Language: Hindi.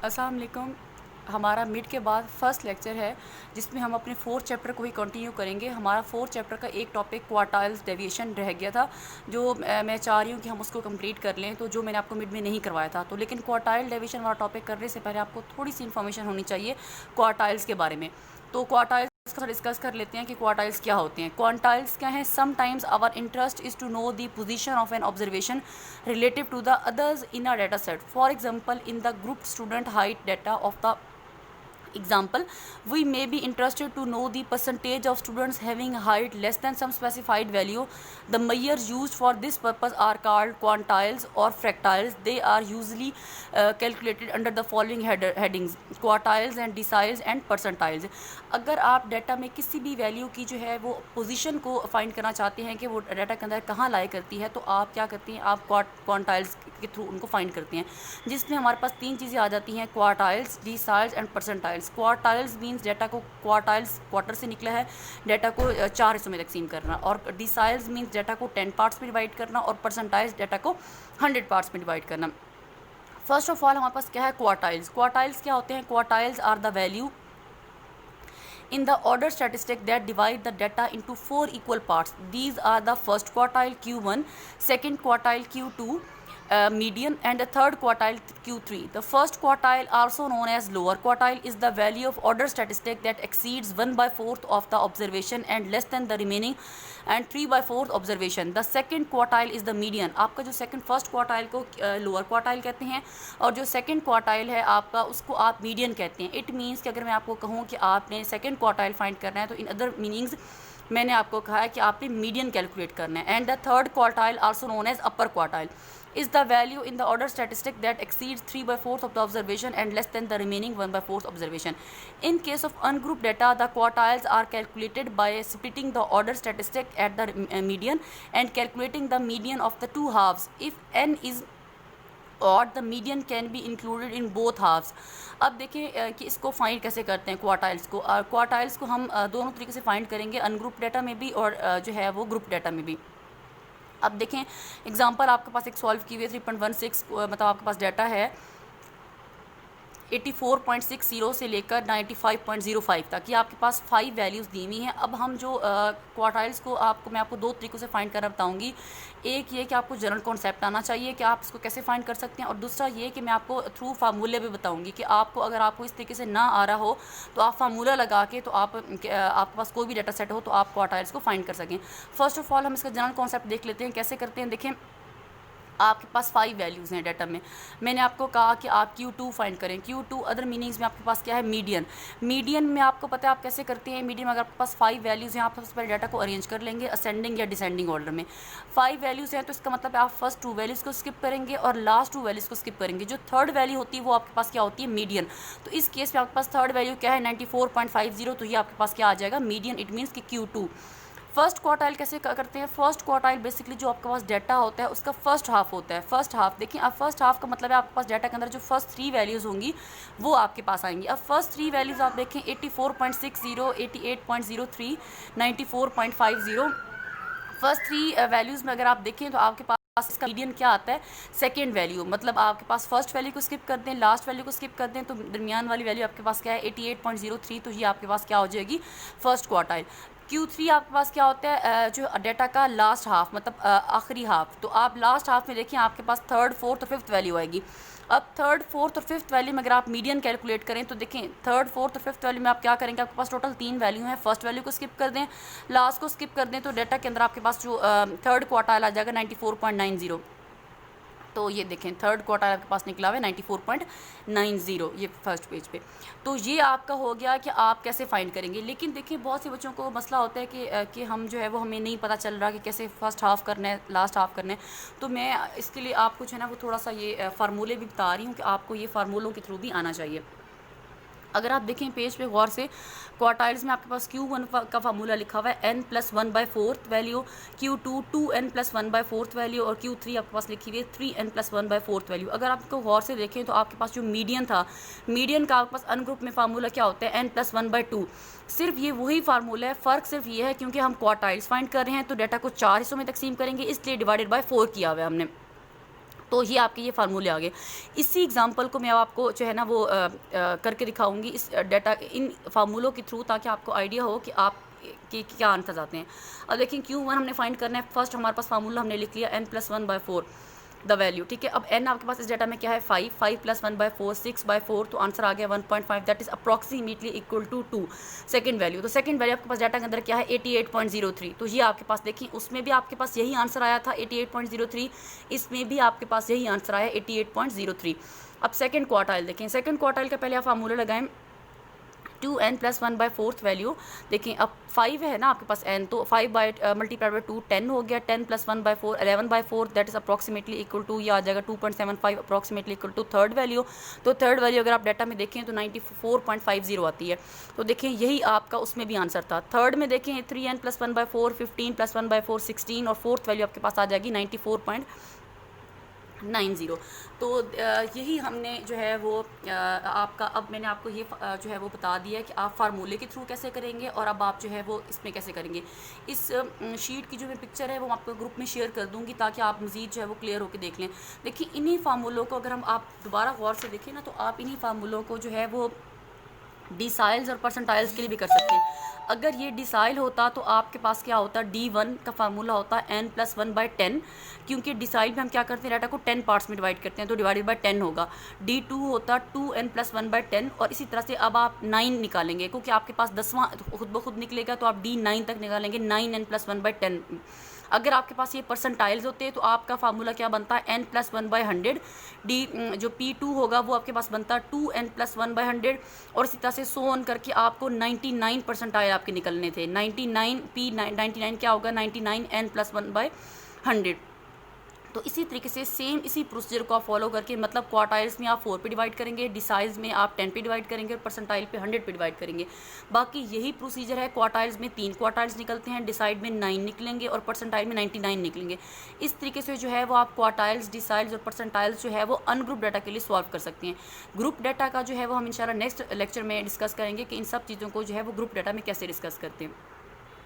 अस्सलाम वालेकुम। हमारा मिड के बाद फ़र्स्ट लेक्चर है जिसमें हम अपने फोर्थ चैप्टर को ही कंटिन्यू करेंगे। हमारा फोर्थ चैप्टर का एक टॉपिक क्वार्टाइल्स डेविएशन रह गया था, जो मैं चाह रही हूँ कि हम उसको कंप्लीट कर लें, तो जो मैंने आपको मिड में नहीं करवाया था। तो लेकिन क्वार्टाइल डेविएशन वाला टॉपिक करने से पहले आपको थोड़ी सी इन्फॉर्मेशन होनी चाहिए क्वार्टाइल्स के बारे में। तो क्वार्टाइल्स का डिस्कस कर लेते हैं कि क्वार्टाइल्स क्या होते हैं। क्वार्टाइल्स क्या हैं? Sometimes our interest is to know the position of an observation relative to the others in a data set. For example, in the group student height data of the example, we may be interested to know the percentage of students having height less than some specified value. The measures used for this purpose are called quantiles or fractiles. They are usually calculated under the following headings: quartiles and deciles and percentiles. अगर आप डाटा में किसी भी वैल्यू की जो है वो पोजीशन को फाइंड करना चाहते हैं कि वो डाटा के अंदर कहाँ लाई करती है, तो आप क्या करती हैं, आप क्वांटाइल्स के थ्रू उनको फाइंड करते हैं, जिसमें हमारे पास तीन चीज़ें आ जाती हैं: quartiles, deciles and percentiles. Quartiles means data को, क्वार्टाइल्स क्वार्टर से निकला है, डाटा को 4 हिस्सों में तकसीम करना, और डिसाइल्स मींस डाटा को 10 पार्ट्स में डिवाइड करना, और परसेंटाइल्स डाटा को 100 पार्ट्स में डिवाइड करना। फर्स्ट ऑफ ऑल हमारे पास क्या है? क्वार्टाइल्स। क्वार्टाइल्स क्या होते हैं? Quartiles are the value in the order statistic that divide the data into 4 equal parts. These are the first quartile Q1, second quartile Q2, median, and the third quartile Q3. The first quartile, also known as lower quartile, is the value of order statistic that exceeds 1/4 of the observation and less than the remaining and 3/4 observation. The second quartile is the median. आपका जो फर्स्ट क्वार्टाइल को लोअर क्वार्टाइल कहते हैं, और जो सेकंड क्वार्टाइल है आपका, उसको आप मीडियन कहते हैं। इट मीन्स कि अगर मैं आपको कहूँ कि आपने सेकंड क्वार्टाइल फाइंड करना है, तो इन अदर मीनिंग्स मैंने आपको कहा है कि आपने मीडियन कैलकुलेट करना है। And the third quartile, also known as upper quartile, is the value in the order statistic that exceeds 3/4 of the observation and less than the remaining 1/4 observation. In case of ungrouped data, the quartiles are calculated by splitting the order statistic at the median and calculating the median of the two halves. If n is odd, the median can be included in both halves. अब देखें कि इसको फाइंड कैसे करते हैं क्वार्टाइल्स को। क्वार्टाइल्स को हम दोनों तरीके से फाइंड करेंगे, अनग्रुप डाटा में भी और जो है वो ग्रुप डाटा में भी। अब देखें एग्जांपल, आपके पास एक सॉल्व की हुई 3.16 मतलब आपके पास डाटा है 84.60 से लेकर 95.05 तक, ये आपके पास 5 वैल्यूज़ दी हुई हैं। अब हम जो क्वार्टाइल्स को मैं आपको दो तरीक़ों से फाइंड करना बताऊंगी। एक ये कि आपको जनरल कॉन्सेप्ट आना चाहिए कि आप इसको कैसे फाइंड कर सकते हैं, और दूसरा ये कि मैं आपको थ्रू फार्मूले भी बताऊंगी कि आपको अगर आपको इस तरीके से ना आ रहा हो तो आप फार्मूला लगा के, तो आपके पास कोई भी डाटा सेट हो तो आप क्वार्टाइल्स को फाइंड कर सकें। फर्स्ट ऑफ ऑल हम इसका जनरल कॉन्सेप्ट देख लेते हैं, कैसे करते हैं। देखें, आपके पास 5 वैल्यूज़ हैं डाटा में। मैंने आपको कहा कि आप Q2 फाइंड करें। Q2 अदर मीनिंग्स में आपके पास क्या है? मीडियन। मीडियन में आपको पता है आप कैसे करते हैं। मीडियन में अगर आपके पास 5 वैल्यूज़ हैं, आप सबसे पहले डाटा को अरेंज कर लेंगे असेंडिंग या डिसेंडिंग ऑर्डर में। 5 वैल्यूज़ हैं तो इसका मतलब आप फर्स्ट 2 वैल्यूज़ को स्किप करेंगे और लास्ट 2 वैल्यूज़ को स्किप करेंगे। जो थर्ड वैल्यू होती है वो आपके पास क्या होती है? मीडियन। तो इस केस में आपके पास थर्ड वैल्यू क्या है? 94.50। तो ये आपके पास क्या आ जाएगा? मीडियन। इट मीन्स कि Q2। फर्स्ट क्वार्टाइल कैसे करते हैं? फर्स्ट क्वार्टाइल बेसिकली जो आपके पास डाटा होता है उसका फर्स्ट हाफ होता है। फर्स्ट हाफ देखिए, अब फर्स्ट हाफ का मतलब है आपके पास डाटा के अंदर जो फर्स्ट 3 वैल्यूज़ होंगी वो आपके पास आएंगी। अब फर्स्ट 3 वैल्यूज़ आप देखें 84.60, 88.03, 94.50। फर्स्ट 3 वैल्यूज़ में अगर आप देखें तो आपके पास इसका मीडियन क्या आता है? Second value. मतलब आपके पास फर्स्ट वैल्यू को स्किप कर दें, लास्ट वैल्यू को स्किप कर दें, तो दरमियान वाली वैल्यू आपके पास क्या है? 88.03। तो ये आपके पास क्या हो जाएगी? First quartile. Q3 आपके पास क्या होता है? जो डाटा का लास्ट हाफ, मतलब आखिरी हाफ। तो आप लास्ट हाफ में देखिए आपके पास थर्ड, फोर्थ और फिफ्थ वैल्यू आएगी। अब थर्ड, फोर्थ और फिफ्थ वैल्यू में अगर आप मीडियन कैलकुलेट करें तो देखें थर्ड, फोर्थ और फिफ्थ वैल्यू में आप क्या करेंगे? आपके पास टोटल 3 वैल्यू हैं। फर्स्ट वैल्यू को स्किप कर दें, लास्ट को स्किप कर दें, तो डाटा के अंदर आपके पास जो थर्ड क्वार्टाइल आ जाएगा 94.90। तो ये देखें थर्ड क्वार्टाइल आपके पास निकला हुआ है 94.90, ये फर्स्ट पेज पे। तो ये आपका हो गया कि आप कैसे फाइंड करेंगे। लेकिन देखिए बहुत से बच्चों को मसला होता है कि हम जो है वो हमें नहीं पता चल रहा कि कैसे फर्स्ट हाफ करना है, लास्ट हाफ करना है। तो मैं इसके लिए आपको जो है ना वो थोड़ा सा ये फार्मूले भी बता रही हूँ कि आपको ये फार्मूलों के थ्रू भी आना चाहिए। अगर आप देखें पेज पे गौर से, क्वार्टाइल्स में आपके पास Q1 का फार्मूला लिखा हुआ है n+1/4 value, Q2 2n+1/4 value, और Q3 आपके पास लिखी हुई है 3n+1/4 वैल्यू। अगर आपको गौर से देखें तो आपके पास जो मीडियन था, मीडियन का आपके पास अनग्रुप में फार्मूला क्या होता है? n+1/2। सिर्फ ये वही फार्मूला है, फ़र्क सिर्फ ये है क्योंकि हम क्वार्टाइल्स फाइंड कर रहे हैं तो डाटा को 4 हिस्सों में तकसीम करेंगे, इसलिए डिवाइडेड बाय 4 किया हुआ है हमने। तो ये आपके ये फार्मूले आ गए। इसी एग्जांपल को मैं अब आपको जो है ना वो करके दिखाऊंगी इस डाटा इन फार्मूलों के थ्रू, ताकि आपको आइडिया हो कि आप कि क्या आंसर आते हैं। अब देखिए Q1 हमने फाइंड करना है। फर्स्ट हमारे पास फार्मूला हमने लिख लिया n+1/4 द वैल्यू, ठीक है। अब n आपके पास इस डाटा में क्या है 5, 5 + 1/4 6/4, तो आंसर आ गया 1.5, that is approximately equal to 2। Second value, तो सेकंड वैल्यू आपके पास डाटा के अंदर क्या है 88.03, तो ये आपके पास देखिए उसमें भी आपके पास यही आंसर आया था 88.03, इसमें भी आपके पास यही आंसर आया 88.03। अब सेकंड क्वार्टाइल देखें। सेकंड क्वार्टाइल का पहले आप फार्मूला लगाएं 2n+1/4 वैल्यू। देखिए अब 5 है ना आपके पास n, तो 5 मल्टीप्लाइड बाई 2 10 हो गया, 10 + 1/4 11/4, that is approximately equal to ये आ जाएगा 2.75 approximately equal to third value. तो थर्ड वैल्यू अगर आप डाटा में देखें तो 94.50 आती है। तो देखें यही आपका उसमें भी आंसर था। थर्ड में देखें 3n+1/4 15 + 1/4 16, और फोर्थ वैल्यू आपके पास आ जाएगी 94.90। तो यही हमने जो है वो आपका, अब मैंने आपको ये जो है वो बता दिया कि आप फार्मूले के थ्रू कैसे करेंगे और अब आप जो है वो इसमें कैसे करेंगे। इस शीट की जो मैं पिक्चर है वो आपको ग्रुप में शेयर कर दूंगी ताकि आप मज़ीद जो है वो क्लियर होकर देख लें। देखिए इन्हीं फार्मूलों को अगर हम आप दोबारा गौर से देखें ना, तो आप इन्हीं फार्मूलों को जो है वो डिसाइल्स और परसेंटाइल्स के लिए भी कर सकते हैं। अगर ये डिसाइल होता तो आपके पास क्या होता, D1 का फार्मूला होता n+1/10, क्योंकि डिसाइल में हम क्या करते हैं डाटा को 10 पार्ट्स में डिवाइड करते हैं, तो डिवाइडेड बाय 10 होगा। D2 होता 2n+1/10, और इसी तरह से अब आप 9 निकालेंगे, क्योंकि आपके पास 10वां खुद ब खुद निकलेगा, तो आप D9 तक निकालेंगे 9n+1/10। अगर आपके पास ये परसेंटाइल्स होते हैं तो आपका फार्मूला क्या बनता है n+1/100। जो P2 होगा वो आपके पास बनता है 2n+1/100, और इसी तरह से सो ऑन करके आपको 99 परसेंटाइल आपके निकलने थे। 99 क्या होगा 99n+1/100। तो इसी तरीके से सेम इसी प्रोसीजर को आप फॉलो करके, मतलब क्वार्टाइल्स में आप 4 पे डिवाइड करेंगे, डिसाइल्स में आप 10 पे डिवाइड करेंगे, और परसेंटाइल पे 100 पे डिवाइड करेंगे। बाकी यही प्रोसीजर है। क्वार्टाइल्स में 3 क्वार्टाइल्स निकलते हैं, डिसाइड में 9 निकलेंगे, और परसेंटाइल में 99 निकलेंगे। इस तरीके से जो है वो आप क्वार्टाइल्स, डिसाइल्स और परसेंटाइल्स जो है वो अनग्रुप डाटा के लिए सॉल्व कर सकते हैं। ग्रुप डाटा का जो है वो हम इंशाल्लाह नेक्स्ट लेक्चर में डिस्कस करेंगे कि इन सब चीज़ों को जो है वो ग्रुप डाटा में कैसे डिस्कस करते हैं।